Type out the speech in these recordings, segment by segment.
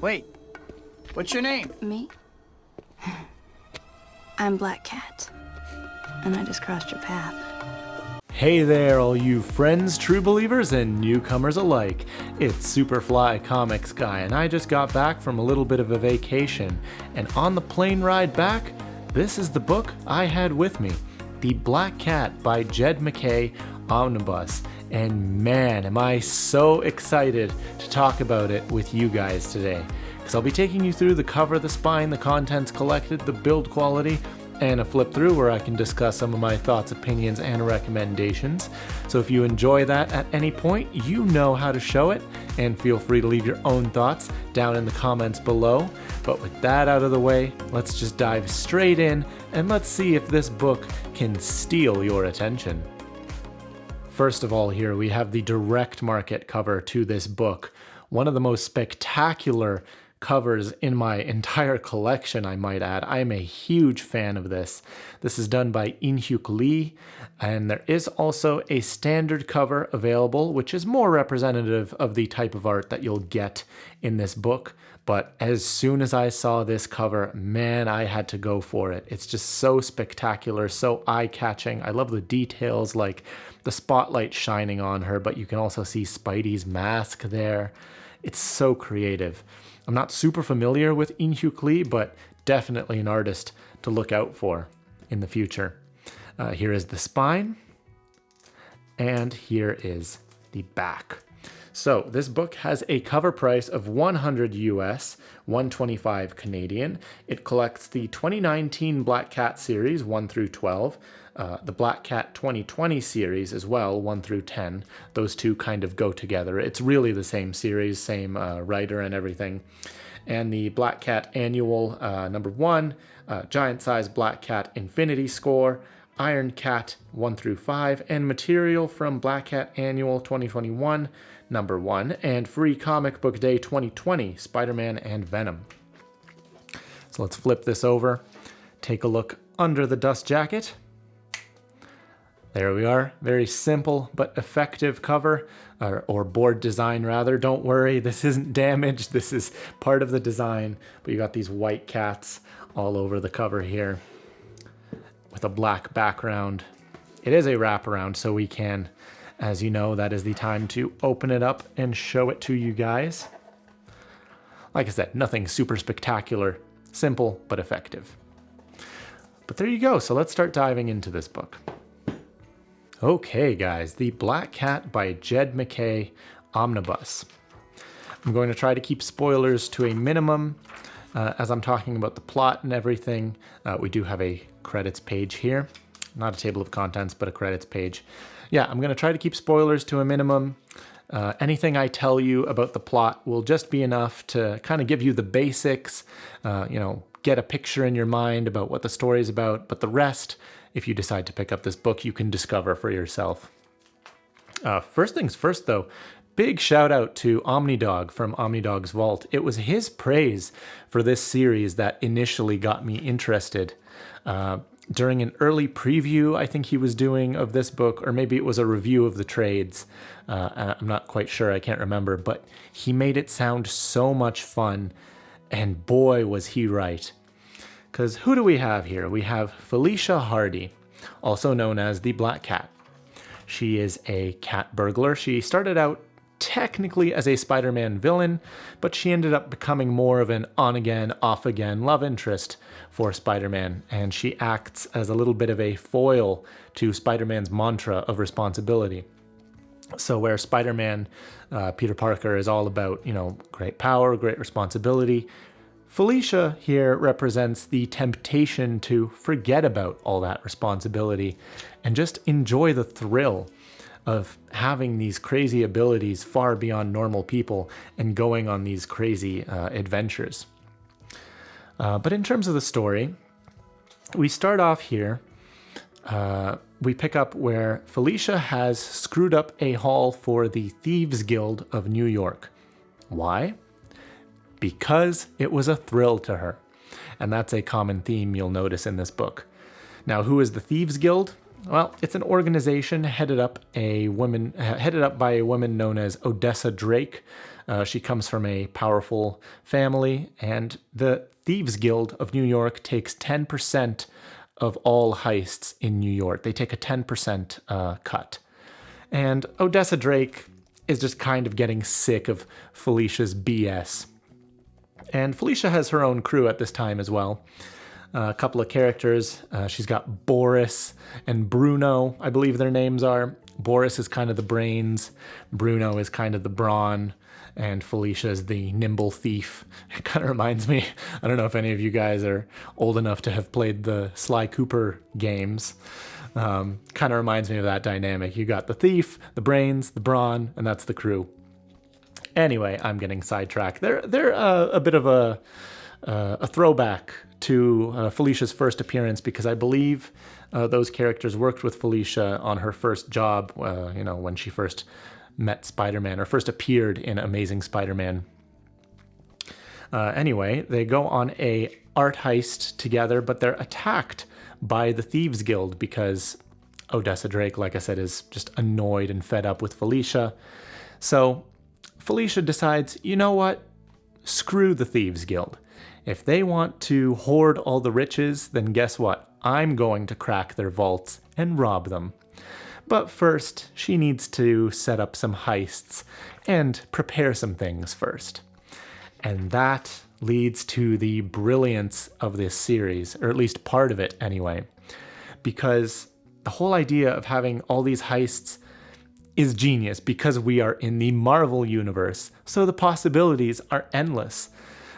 Wait, what's your name? Me? I'm Black Cat. And I just crossed your path. Hey there, all you friends, true believers, and newcomers alike. It's Superfly Comics Guy, and I just got back from a little bit of a vacation. And on the plane ride back, this is the book I had with me, The Black Cat by Jed MacKay Omnibus. And man, am I so excited to talk about it with you guys today. Because I'll be taking you through the cover, the spine, the contents collected, the build quality, and a flip through where I can discuss some of my thoughts, opinions, and recommendations. So if you enjoy that at any point, you know how to show it, and feel free to leave your own thoughts down in the comments below. But with that out of the way, let's just dive straight in, and let's see if this book can steal your attention. First of all, here we have the direct market cover to this book. One of the most spectacular covers in my entire collection, I might add. I am a huge fan of this. This is done by In-Hyuk Lee, and there is also a standard cover available, which is more representative of the type of art that you'll get in this book. But as soon as I saw this cover, man, I had to go for it. It's just so spectacular, so eye-catching. I love the details, like the spotlight shining on her, but you can also see Spidey's mask there. It's so creative. I'm not super familiar with In-Hyuk Lee, but definitely an artist to look out for in the future. Here is the spine, and here is the back. So this book has a cover price of $100 US, $125 Canadian. It collects the 2019 Black Cat series 1 through 12, the Black Cat 2020 series as well, 1 through 10. Those two kind of go together. It's really the same series, same writer and everything. And the Black Cat Annual number 1, Giant Size Black Cat Infinity Score, Iron Cat 1 through 5, and material from Black Cat Annual 2021 number 1, and Free Comic Book Day 2020, Spider-Man and Venom. So let's flip this over, take a look under the dust jacket. There we are. Very simple but effective cover, or board design rather. Don't worry, this isn't damaged. This is part of the design, but you got these white cats all over the cover here with a black background. It is a wraparound, so we can, as you know, that is the time to open it up and show it to you guys. Like I said, nothing super spectacular, simple but effective. But there you go. So let's start diving into this book. Okay, guys, The Black Cat by Jed MacKay Omnibus. I'm going to try to keep spoilers to a minimum as I'm talking about the plot and everything. We do have a credits page here. Not a table of contents, but a credits page. Yeah, I'm going to try to keep spoilers to a minimum. Anything I tell you about the plot will just be enough to kind of give you the basics, get a picture in your mind about what the story is about, but the rest, if you decide to pick up this book, you can discover for yourself. First things first, though, big shout out to Omnidog from Omnidog's Vault. It was his praise for this series that initially got me interested. During an early preview, I think he was doing of this book, or maybe it was a review of the trades. I'm not quite sure, I can't remember, but he made it sound so much fun, and boy, was he right. Because who do we have here? We have Felicia Hardy, also known as the Black Cat. She is a cat burglar. She started out technically as a Spider-Man villain, but she ended up becoming more of an on-again, off-again love interest for Spider-Man, and she acts as a little bit of a foil to Spider-Man's mantra of responsibility. So where Spider-Man, Peter Parker, is all about, great power, great responsibility, Felicia here represents the temptation to forget about all that responsibility and just enjoy the thrill of having these crazy abilities far beyond normal people and going on these crazy adventures. But in terms of the story, we start off here. We pick up where Felicia has screwed up a haul for the Thieves Guild of New York. Why? Because it was a thrill to her. And that's a common theme you'll notice in this book. Now, who is the Thieves Guild? Well, it's an organization headed up by a woman known as Odessa Drake. She comes from a powerful family, and the Thieves Guild of New York takes 10% of all heists in New York. They take a 10% cut. And Odessa Drake is just kind of getting sick of Felicia's BS. And Felicia has her own crew at this time as well. A couple of characters. She's got Boris and Bruno, I believe their names are. Boris is kind of the brains. Bruno is kind of the brawn. And Felicia is the nimble thief. It kind of reminds me, I don't know if any of you guys are old enough to have played the Sly Cooper games. Kind of reminds me of that dynamic. You got the thief, the brains, the brawn, and that's the crew. Anyway, I'm getting sidetracked. They're a bit of a throwback to Felicia's first appearance, because I believe those characters worked with Felicia on her first job, when she first met Spider-Man, or first appeared in Amazing Spider-Man. Anyway, they go on a art heist together, but they're attacked by the Thieves Guild because Odessa Drake, like I said, is just annoyed and fed up with Felicia. So Felicia decides, you know what? Screw the Thieves Guild. If they want to hoard all the riches, then guess what? I'm going to crack their vaults and rob them. But first, she needs to set up some heists and prepare some things first. And that leads to the brilliance of this series, or at least part of it anyway. Because the whole idea of having all these heists is genius, because we are in the Marvel universe, so the possibilities are endless.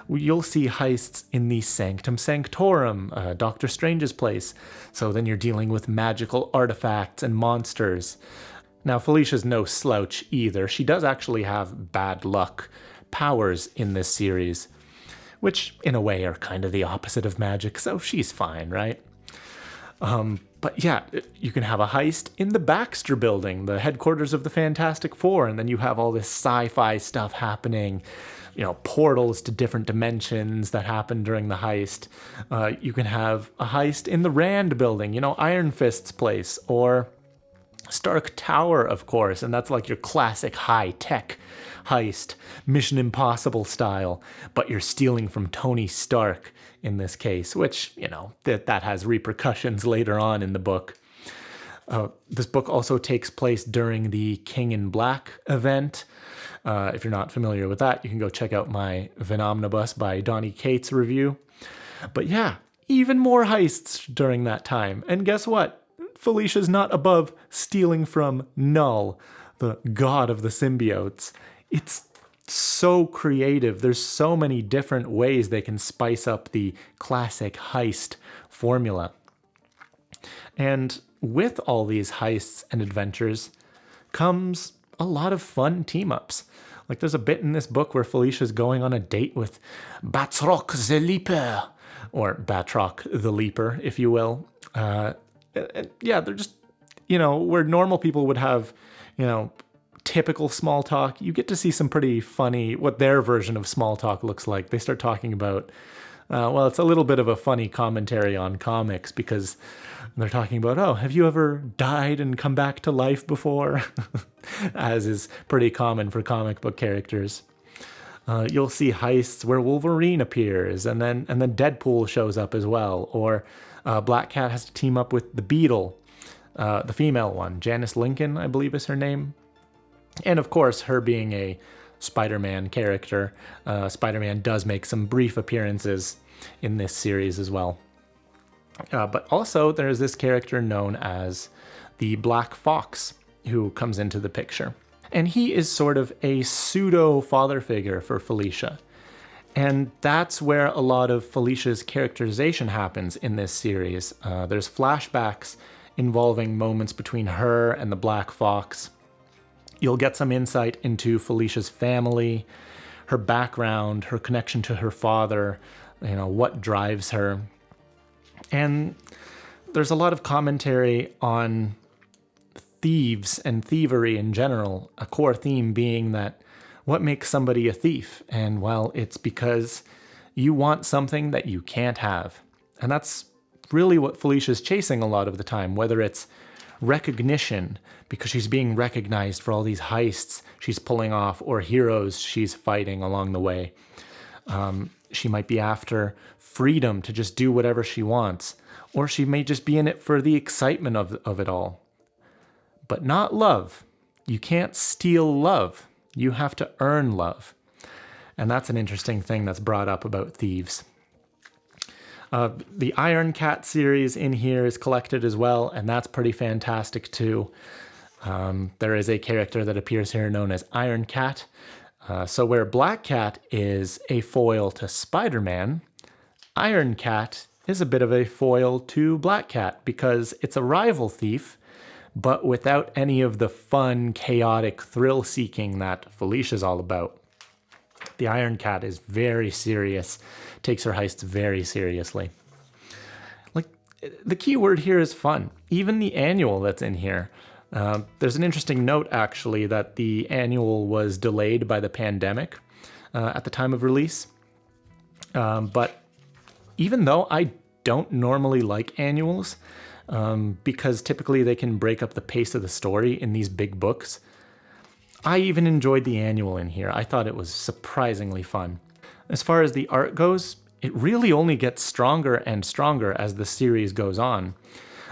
You'll see heists in the Sanctum Sanctorum, Doctor Strange's place. So then you're dealing with magical artifacts and monsters. Now, Felicia's no slouch either. She does actually have bad luck powers in this series, which in a way are kind of the opposite of magic, so she's fine, right? But yeah, you can have a heist in the Baxter Building, the headquarters of the Fantastic Four, and then you have all this sci-fi stuff happening. Portals to different dimensions that happen during the heist. You can have a heist in the Rand Building, Iron Fist's place, or Stark Tower, of course, and that's like your classic high-tech heist, Mission Impossible style, but you're stealing from Tony Stark in this case, which, that has repercussions later on in the book. This book also takes place during the King in Black event. If you're not familiar with that, you can go check out my Omnibus by Donnie Cates review. But yeah, even more heists during that time. And guess what? Felicia's not above stealing from Null, the god of the symbiotes. It's so creative. There's so many different ways they can spice up the classic heist formula. And with all these heists and adventures comes a lot of fun team-ups. Like there's a bit in this book where Felicia's going on a date with Batroc the Leaper, or Batroc the Leaper, if you will. Yeah, they're just, where normal people would have, typical small talk, you get to see some pretty funny, what their version of small talk looks like. They start talking about, it's a little bit of a funny commentary on comics, because they're talking about, have you ever died and come back to life before? As is pretty common for comic book characters. You'll see heists where Wolverine appears, and then Deadpool shows up as well, or Black Cat has to team up with the Beetle, the female one, Janice Lincoln, I believe is her name. And of course, her being a Spider-Man character, Spider-Man does make some brief appearances in this series as well. But also, there's this character known as the Black Fox, who comes into the picture. And he is sort of a pseudo-father figure for Felicia. And that's where a lot of Felicia's characterization happens in this series. There's flashbacks involving moments between her and the Black Fox. You'll get some insight into Felicia's family, her background, her connection to her father, what drives her. And there's a lot of commentary on thieves and thievery in general, a core theme being that what makes somebody a thief? And well, it's because you want something that you can't have. And that's really what Felicia's chasing a lot of the time, whether it's recognition because she's being recognized for all these heists she's pulling off or heroes she's fighting along the way. She might be after freedom to just do whatever she wants, or she may just be in it for the excitement of it all. But not love. You can't steal love. You have to earn love. And that's an interesting thing that's brought up about thieves. The Iron Cat series in here is collected as well, and that's pretty fantastic too. There is a character that appears here known as Iron Cat. So where Black Cat is a foil to Spider-Man, Iron Cat is a bit of a foil to Black Cat because it's a rival thief, but without any of the fun, chaotic thrill-seeking that Felicia's all about. The Iron Cat is very serious, takes her heists very seriously. Like, the key word here is fun. Even the annual that's in here. There's an interesting note, actually, that the annual was delayed by the pandemic at the time of release. But even though I don't normally like annuals, because typically they can break up the pace of the story in these big books, I even enjoyed the annual in here. I thought it was surprisingly fun. As far as the art goes, it really only gets stronger and stronger as the series goes on.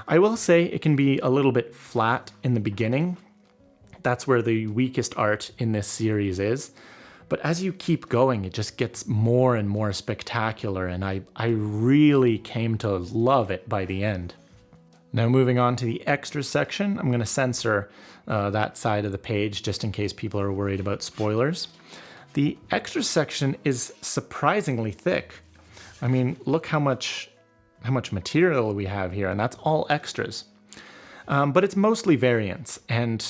I will say it can be a little bit flat in the beginning. That's where the weakest art in this series is. But as you keep going, it just gets more and more spectacular, and I really came to love it by the end. Now moving on to the extras section, I'm going to censor that side of the page just in case people are worried about spoilers. The extras section is surprisingly thick. I mean, look how much material we have here, and that's all extras. But it's mostly variants, and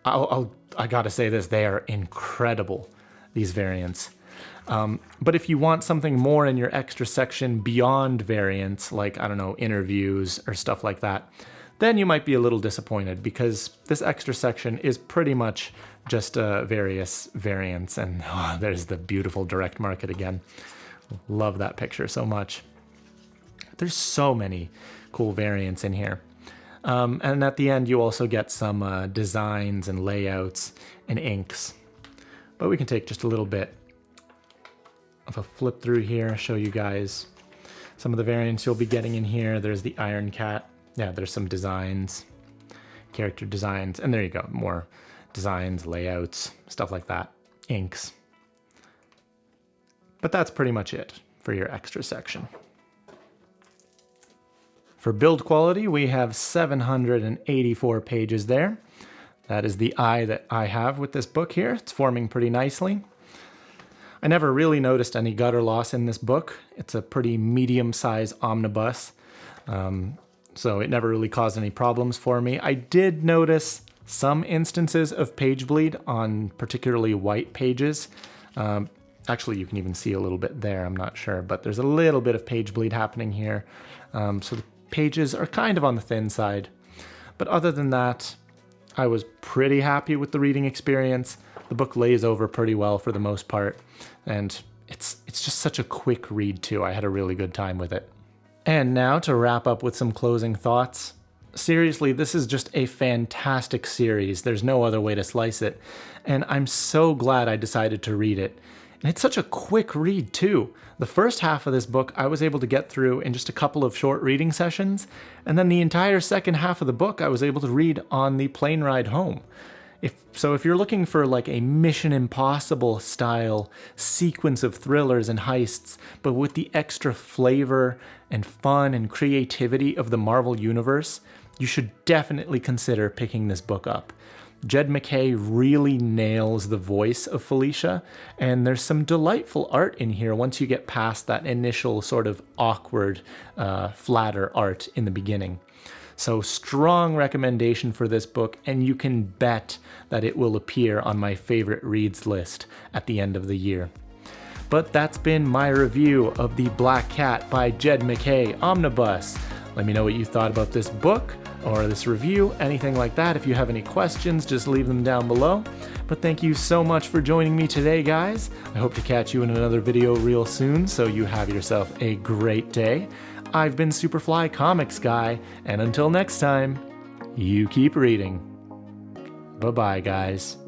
I gotta say this, they are incredible, these variants. But if you want something more in your extra section beyond variants, like, I don't know, interviews or stuff like that, then you might be a little disappointed because this extra section is pretty much just various variants. And there's the beautiful direct market again. Love that picture so much. There's so many cool variants in here. And at the end, you also get some designs and layouts and inks. But we can take just a little bit of a flip through here, show you guys some of the variants you'll be getting in here. There's the Iron Cat. Yeah, there's some designs, character designs, and there you go, more designs, layouts, stuff like that, inks. But that's pretty much it for your extra section. For build quality, we have 784 pages there. That is the eye that I have with this book here. It's forming pretty nicely. I never really noticed any gutter loss in this book. It's a pretty medium-sized omnibus, so it never really caused any problems for me. I did notice some instances of page bleed on particularly white pages. Actually, you can even see a little bit there, I'm not sure, but there's a little bit of page bleed happening here. So the pages are kind of on the thin side. But other than that, I was pretty happy with the reading experience. The book lays over pretty well for the most part, and it's just such a quick read too. I had a really good time with it. And now to wrap up with some closing thoughts. Seriously, this is just a fantastic series. There's no other way to slice it, and I'm so glad I decided to read it. And it's such a quick read too. The first half of this book I was able to get through in just a couple of short reading sessions, and then the entire second half of the book I was able to read on the plane ride home. If you're looking for like a Mission Impossible style sequence of thrillers and heists, but with the extra flavor and fun and creativity of the Marvel Universe, you should definitely consider picking this book up. Jed MacKay really nails the voice of Felicia, and there's some delightful art in here once you get past that initial sort of awkward, flatter art in the beginning. So strong recommendation for this book, and you can bet that it will appear on my favorite reads list at the end of the year. But that's been my review of The Black Cat by Jed MacKay Omnibus. Let me know what you thought about this book or this review, anything like that. If you have any questions, just leave them down below. But thank you so much for joining me today, guys. I hope to catch you in another video real soon, so you have yourself a great day. I've been Superfly Comics Guy, and until next time, You keep reading. Bye-bye, guys.